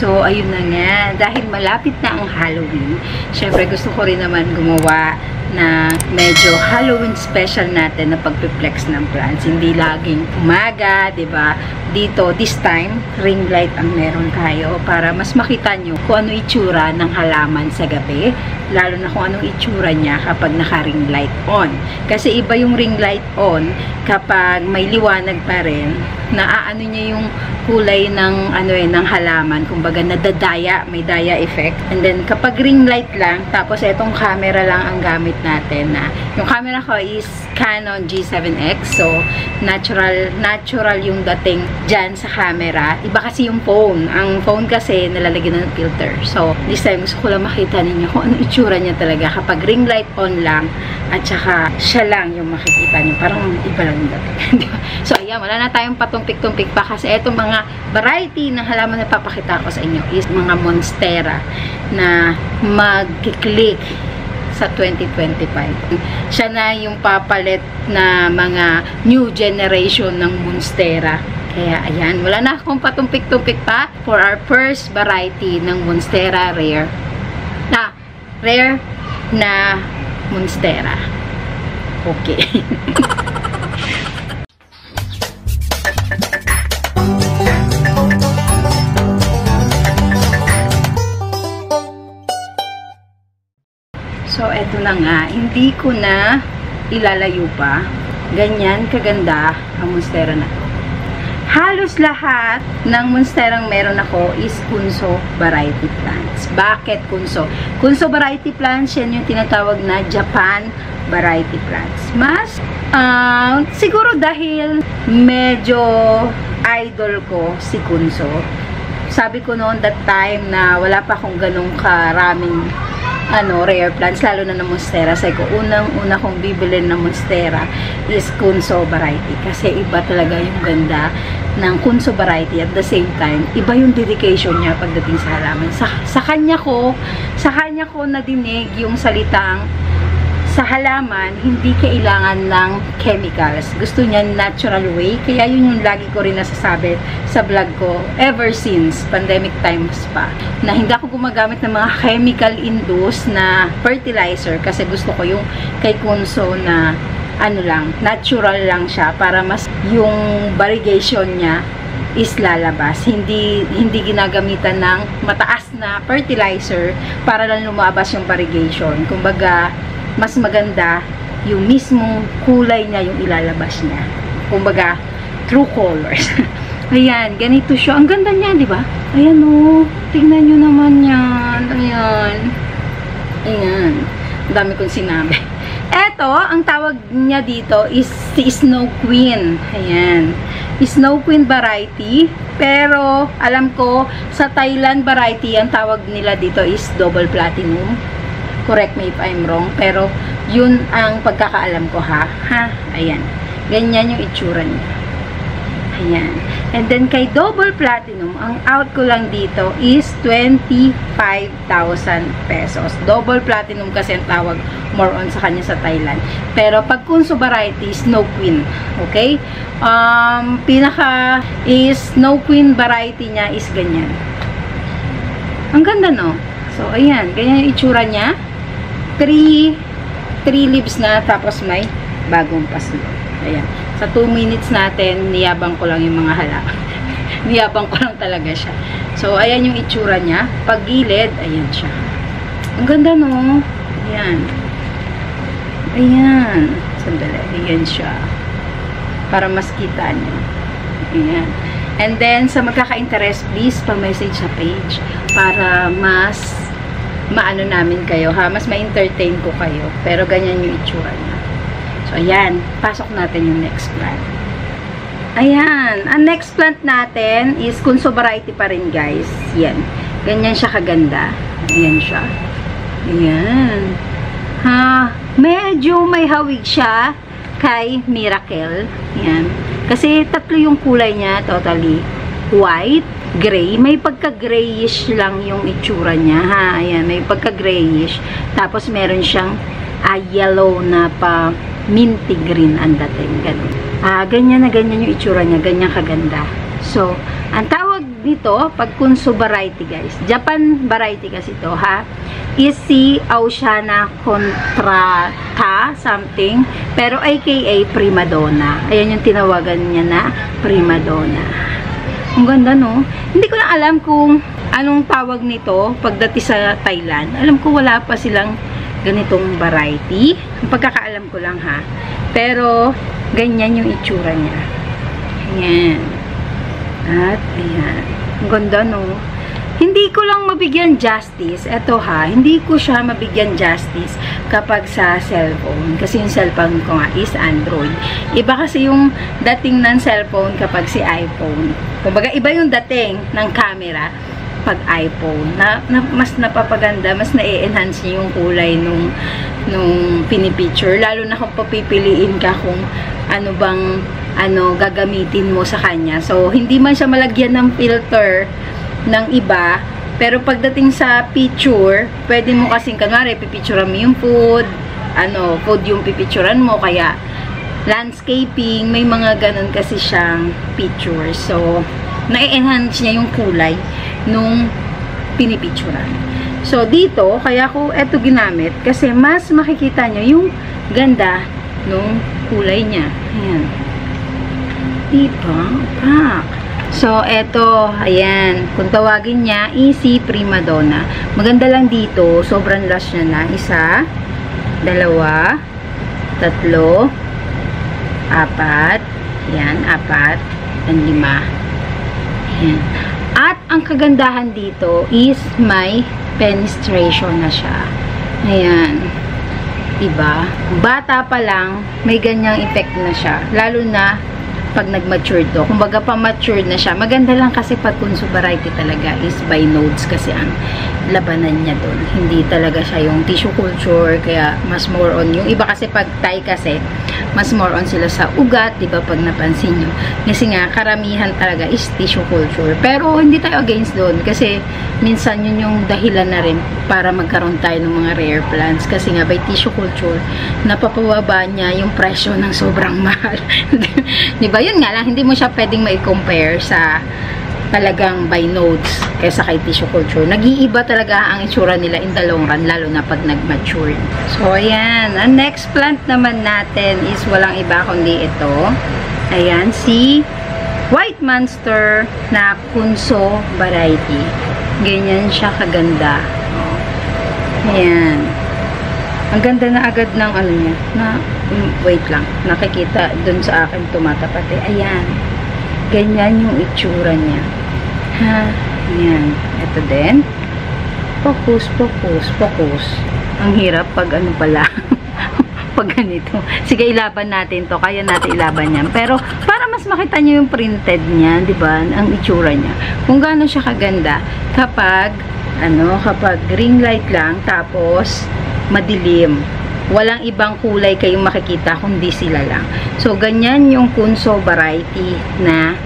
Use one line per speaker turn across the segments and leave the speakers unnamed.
So, ayun na nga. Dahil malapit na ang Halloween, syempre gusto ko rin naman gumawa na medyo Halloween special natin na pagpiplex ng plants. Hindi laging umaga, diba? Dito, this time, ring light ang meron tayo para mas makita nyo kung ano itsura ng halaman sa gabi. Lalo na kung anong itsura niya kapag naka-ring light on. Kasi iba yung ring light on kapag may liwanag pa rin, naaano niya yung kulay ng ng halaman, kumbaga nadadaya, may daya effect. And then kapag ring light lang, tapos etong camera lang ang gamit natin na yung camera ko is Canon G7X, so natural yung dating dyan sa camera. Iba kasi yung phone. Ang phone kasi nalalagyan ng filter. So this time gusto ko lang makita ninyo kung ano itsura niya talaga kapag ring light on lang at saka siya lang yung makikita niyo. Parang iba lang yung dating. So ayan, wala na tayong patumpik-tumpik pa kasi etong mga variety ng halaman na papakita ko sa inyo is mga monstera na mag-click sa 2025. Siya na yung papalit na mga new generation ng monstera. Kaya ayan, wala na akong patumpik-tumpik pa for our first variety ng monstera rare na monstera. Okay. So, eto na nga. Hindi ko na ilalayo pa. Ganyan kaganda ang monstera na to. Halos lahat ng monsterang meron ako is Kunso variety plants. Bakit Kunso? Kunso variety plants, yan yung tinatawag na Japan variety plants. Mas, siguro dahil medyo idol ko si Kunso. Sabi ko noon that time na wala pa akong ganong karaming rare plants, lalo na ng monstera. Sabi ko, unang-una kong bibilin ng monstera is Kunso variety. Kasi iba talaga yung ganda ng Kunso variety. At the same time, iba yung dedication niya pagdating sa halaman. Sa kanya ko nadinig yung salitang sa halaman, hindi kailangan ng chemicals. Gusto niya natural way. Kaya yun yung lagi ko rin nasasabi sa vlog ko ever since pandemic times pa. Na hindi ako gumagamit ng mga chemical-induced na fertilizer kasi gusto ko yung kay Kunso na natural lang siya para mas yung variegation niya is lalabas. Hindi ginagamitan ng mataas na fertilizer para lang lumabas yung variegation. Kumbaga, mas maganda yung mismong kulay niya yung ilalabas niya. Kumbaga, true colors. Ayan, ganito siya. Ang ganda niya, di ba? Ayan o. Tingnan nyo naman yan. Ayan. Ayan. Ang dami kong sinabi. Eto, ang tawag niya dito is si Snow Queen. Ayan. Snow Queen variety. Pero, alam ko, sa Thailand variety, ang tawag nila dito is double platinum. Correct me if I'm wrong. Pero, yun ang pagkakaalam ko ha. Ayan. Ganyan yung itsura niya. Ayan. And then, kay double platinum, ang out ko lang dito is 25,000 pesos. Double platinum kasi ang tawag more on sa kanya sa Thailand. Pero, pag Kunso variety, Snow Queen. Okay? Pinaka is Snow Queen variety niya is ganyan. Ang ganda, no? So, ayan. Ganyan yung itsura niya. 3 leaves na, tapos may bagong paso. Ayan. Sa 2 minutes natin, niyabang ko lang yung mga halaman. Niyabang ko lang talaga siya. So, ayan yung itsura niya. Pag gilid, ayan siya. Ang ganda, no? Ayan. Ayan. Sandali. Ayan siya. Para mas kita niyo. Ayan. And then, sa magkaka-interest, please, pa-message sa page para mas maano namin kayo, ha? Mas ma-entertain ko kayo. Pero ganyan yung itsura niya. So, ayan. Pasok natin yung next plant. Ayan. Ang next plant natin is Kunso variety pa rin, guys. Yan. Ganyan siya kaganda. Ayan siya. Ayan. Medyo may hawig siya kay Miracle. Ayan. Kasi tatlo yung kulay niya. Totally white, gray. May pagka-grayish lang yung itsura niya, ha? Ayan, may pagka-grayish. Tapos, meron siyang yellow na pa minty green ang dating. Ganun. Ganyan na ganyan yung itsura niya. Ganyan kaganda. So, ang tawag nito, pag Kunso variety guys, Japan variety kasi ito ha, is si Ausiana contrata something, pero aka prima donna. Ayan yung tinawagan niya na prima donna. Ang ganda no? Hindi ko na alam kung anong tawag nito pagdating sa Thailand. Alam ko wala pa silang ganitong variety. Ang pagkakaalam ko lang ha. Pero ganyan yung itsura niya. Ayan. At ayan. Ang ganda no? Hindi ko lang mabigyan justice. Eto ha, hindi ko siya mabigyan justice kapag sa cellphone. Kasi yung cellphone ko nga is Android. Iba kasi yung dating ng cellphone kapag si iPhone. Kumbaga, iba yung dating ng camera pag iPhone. Mas napapaganda, mas na-enhance niya yung kulay nung pinipicture. Lalo na kung papipiliin ka kung ano bang gagamitin mo sa kanya. So, hindi man siya malagyan ng filter ng iba, pero pagdating sa picture, pwede mo kasing kunwari pipicturean mo yung food yung pipicturean mo, kaya landscaping, may mga ganun kasi siyang picture. So, na-enhance niya yung kulay nung pinipicturean. So, dito, kaya ko eto ginamit kasi mas makikita nyo yung ganda nung kulay niya. Ayan. Diba? Pak. So, eto, ayan, kung tawagin niya, easy prima donna. Maganda lang dito, sobrang lush niya na. 1, 2, 3, 4, yan, 4, and 5. Ayan. At, ang kagandahan dito is may penetration na siya. Ayan. Diba? Bata pa lang, may ganyang effect na siya. Lalo na, pag nag-mature to. Kumbaga pa-mature na siya. Maganda lang kasi pag Kunso variety talaga is by nodes kasi ang labanan niya doon. Hindi talaga siya yung tissue culture, kaya mas more on yung iba kasi pag Thai kasi mas more on sila sa ugat, di ba, pag napansin nyo. Kasi nga, karamihan talaga is tissue culture. Pero hindi tayo against doon kasi minsan yun yung dahilan na rin para magkaroon tayo ng mga rare plants. Kasi nga, by tissue culture, napapababa niya yung presyo ng sobrang mahal. Di ba? Yun nga lang, hindi mo siya pwedeng mai-compare sa talagang by nodes kaysa kay tissue culture. Nag-iiba talaga ang itsura nila in the long run, lalo na pag nag-mature. So, ayan. Ang next plant naman natin is walang iba kundi ito. Ayan, si White Monster na Kunso variety. Ganyan siya kaganda. Ayan. Ang ganda na agad ng ano niya. Wait lang. Nakikita dun sa akin tumatapat eh. Ayan. Ganyan yung itsura niya. Ha? Ayan. Ito din. Focus, focus, focus. Ang hirap pag ano pala. Pag ganito. Sige, ilaban natin to. Kaya natin ilaban yan. Pero, para mas makita nyo yung printed niya, di ba? Ang itsura niya. Kung gaano siya kaganda. Kapag ring light lang, tapos, madilim. Walang ibang kulay kayong makikita, kundi sila lang. So, ganyan yung Kunso variety na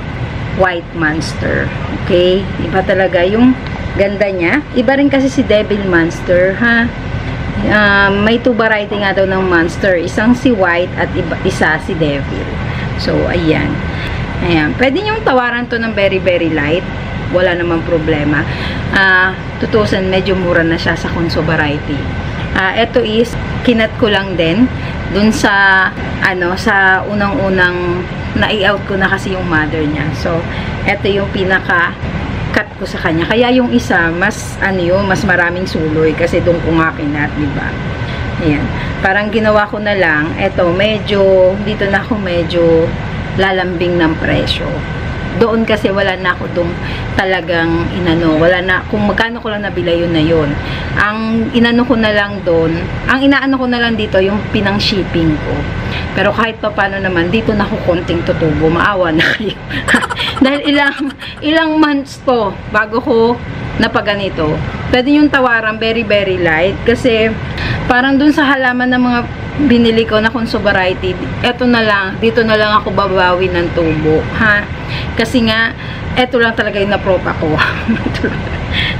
White Monster. Okay? Iba talaga yung ganda niya. Iba rin kasi si Devil Monster, ha? May 2 variety nga daw ng monster. Isang si White at isa si Devil. So, ayan. Ayan. Pwede niyong tawaran to ng very, very light. Wala namang problema. Tutusan, medyo mura na siya sa Kunso variety. Ito is, kinat ko lang din. Dun sa, sa unang-unang na-i-out ko na kasi yung mother niya. So, ito yung pinaka-cut ko sa kanya. Kaya yung isa, mas maraming suloy. Kasi doon ko nga kinat, diba? Ayan. Parang ginawa ko na lang, ito, dito na ako medyo lalambing ng presyo. Doon kasi wala na ako dong talagang wala na, kung magkano ko lang nabila yun na yun. Ang inaano ko na lang doon, ang inaano ko na lang dito, yung pinang shipping ko. Pero kahit pa paano naman, dito na ako konting tutubo, maawa na kayo. Dahil ilang months to, bago ko napaganito. Pwede yung tawaran, very, very light. Kasi, parang dun sa halaman ng mga binili ko na Kunso variety, eto na lang, dito na lang ako babawi ng tubo, ha? Kasi nga, eto lang talaga yung napropa ko.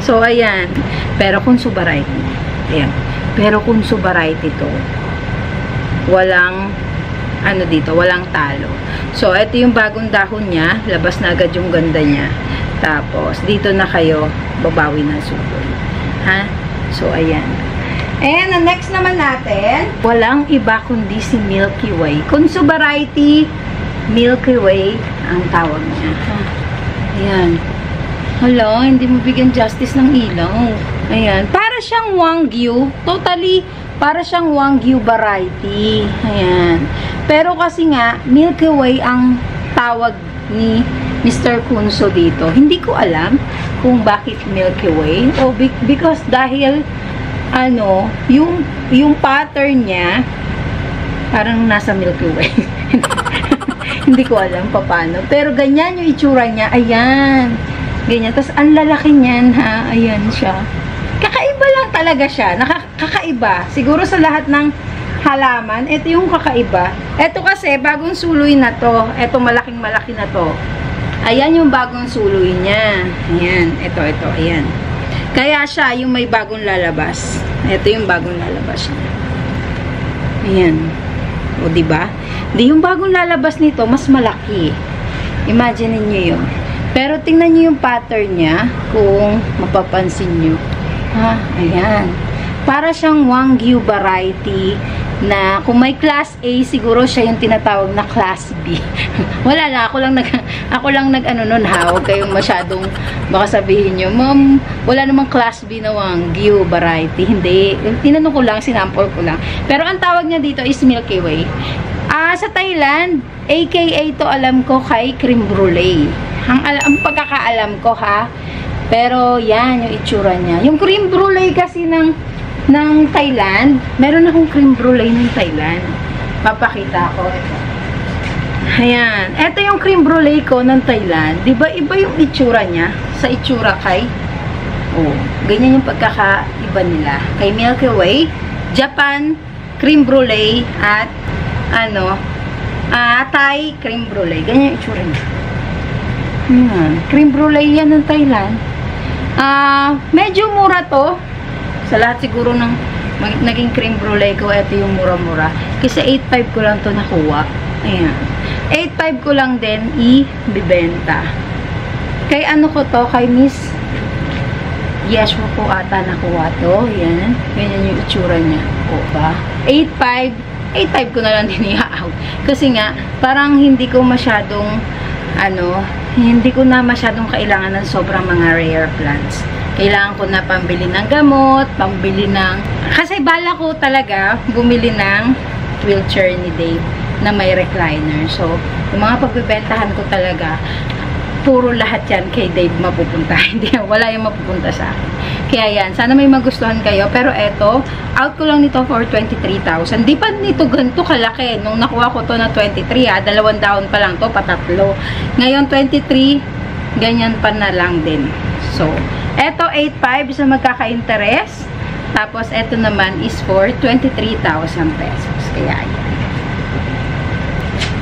So, ayan. Pero Kunso variety. Ayan. Pero Kunso variety to. Walang, dito, walang talo. So, eto yung bagong dahon niya. Labas na agad yung ganda niya. Tapos, dito na kayo babawi ng suloy. Ha? So, ayan. And, the next naman natin, walang iba kundi si Milky Way. Kunso variety, Milky Way ang tawag niya. Ha? Ayan. Hala, hindi mo bigyan justice ng ilaw. Ayan. Para siyang Wagyu. Totally, para siyang Wagyu variety. Ayan. Pero kasi nga, Milky Way ang tawag ni Mr. Kunso dito. Hindi ko alam kung bakit Milky Way. O because dahil, ano, yung pattern niya, parang nasa Milky Way. Hindi ko alam paano. Pero ganyan yung itsura niya. Ayan. Ganyan. Tapos, ang lalaki niyan, ha? Ayan siya. Kakaiba lang talaga siya. Kakaiba. Siguro sa lahat ng halaman, ito yung kakaiba. Ito kasi, bagong suloy na to. Ito, malaking-malaki na to. Ayan yung bagong suloy niya. Ayan. Ito. Ayan. Kaya siya, yung may bagong lalabas. Ito yung bagong lalabas niya. Ayan. O, diba? Di yung bagong lalabas nito, mas malaki. Imagine niyo yun. Pero tingnan niyo yung pattern niya, kung mapapansin niyo. Ha? Ayan. Para siyang Wagyu variety na kung may class A, siguro siya yung tinatawag na class B. Wala na, ako lang nag-ano nun ha, huwag kayong masyadong baka sabihin nyo, Ma'am, wala namang class B na Wagyu variety. Hindi. Tinanong ko lang, sinample ko lang. Pero ang tawag niya dito is Milky Way. Sa Thailand, aka to alam ko kay creme brulee. Ang pagkakaalam ko ha. Pero yan yung itsura niya. Yung creme brulee kasi ng Thailand, meron akong creme brulee ng Thailand. Papakita ko ito. Ayan. Ito yung creme brulee ko ng Thailand. Diba iba yung itsura niya sa itsura kay ganyan yung pagkakaiba nila. Kay Milky Way, Japan creme brulee at Thai creme brulee. Ganyan yung itsura niya. Ayan. Creme brulee yan ng Thailand. Medyo mura to. Sa lahat siguro ng naging creme brulee ko, ito yung mura-mura. Kasi 8.5 ko lang to nakuha. Ayan. 8.5 ko lang din i-bibenta. Kay ano ko to? Kay Miss Yes mo po ata nakuha to. Ayan. Ganyan yung itsura niya. O ba? 8.5 ko na lang din i-out. Kasi nga, parang hindi ko masyadong hindi ko na masyadong kailangan ng sobrang mga rare plants. Kailangan ko na pambili ng gamot, kasi bala ko talaga bumili ng wheelchair ni Dave na may recliner. So, yung mga pagbibentahan ko talaga, puro lahat yan kay Dave mapupunta. Hindi, wala yung mapupunta sa akin. Kaya yan, sana may magustuhan kayo. Pero eto, out ko lang nito for 23,000. Di pa nito ganito kalaki. Nung nakuha ko to na 23, 2 taon pa lang to, patatlo. Ngayon, 23, ganyan pa na lang din. So, eto 8.5 sa magkaka-interest. Tapos, eto naman is for 23,000 pesos. Kaya, ayan.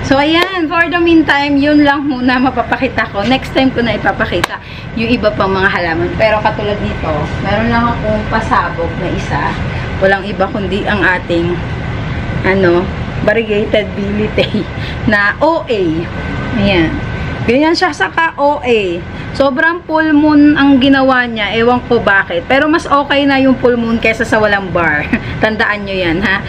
So, ayan. For the meantime, yun lang muna mapapakita ko. Next time ko na ipapakita yung iba pang mga halaman. Pero katulad nito, meron lang akong pasabog na isa. Walang iba kundi ang ating variegated bilitay na OA. Ayan. Ganyan siya saka OA. Sobrang full moon ang ginawa niya. Ewan ko bakit. Pero mas okay na yung full moon kesa sa walang bar. Tandaan nyo yan, ha?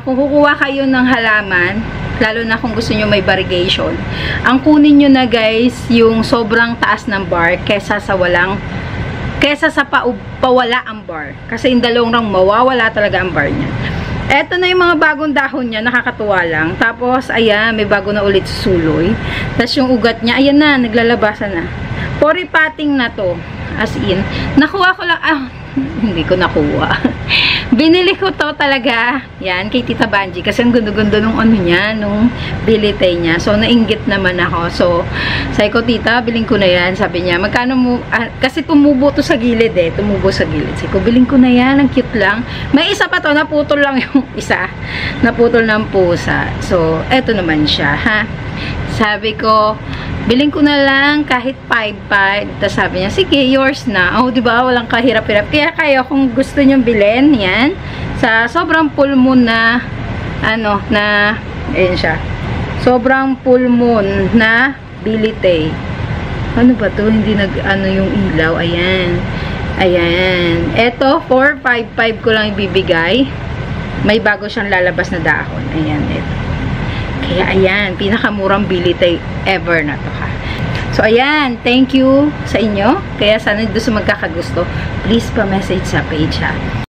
Kung kukuha kayo ng halaman, lalo na kung gusto nyo may variegation, ang kunin nyo na guys, yung sobrang taas ng bar kesa sa pawala ang bar. Kasi in the long run, mawawala talaga ang bar niya. Eto na yung mga bagong dahon niya, nakakatuwa lang. Tapos, ayan, may bago na ulit suloy. Tapos yung ugat niya, ayan na, naglalabasan na. Poripating na to. As in, nakuha ko lang, hindi ko nakuha. Binili ko to talaga, yan, kay Tita Banji. Kasi ang gundo-gundo nung nung bilitay niya. So, nainggit naman ako. So, sabi ko, Tita, biling ko na yan. Sabi niya, magkano mo, kasi tumubo to sa gilid tumubo sa gilid. Sabi ko, biling ko na yan, ang cute lang. May isa pa to, naputol lang yung isa. Naputol ng pusa. So, eto naman siya, ha. Sabi ko, biling ko na lang kahit 5.5. Tapos sabi niya, sige, yours na. Diba? Walang kahirap-hirap. Kaya kayo, kung gusto nyo bilhin, yan. Sa sobrang full moon na, ayun siya. Sobrang full moon na bilitay. Ano ba to? Hindi ano yung ilaw. Ayan. Ayan. Ito, 455 ko lang ibibigay. May bago siyang lalabas na dahon. Ayan, ito. Kaya, ayan. Pinakamurang bili ever na to, ha. So, ayan. Thank you sa inyo. Kaya, sana doon sa magkakagusto, please pa-message sa page, ha.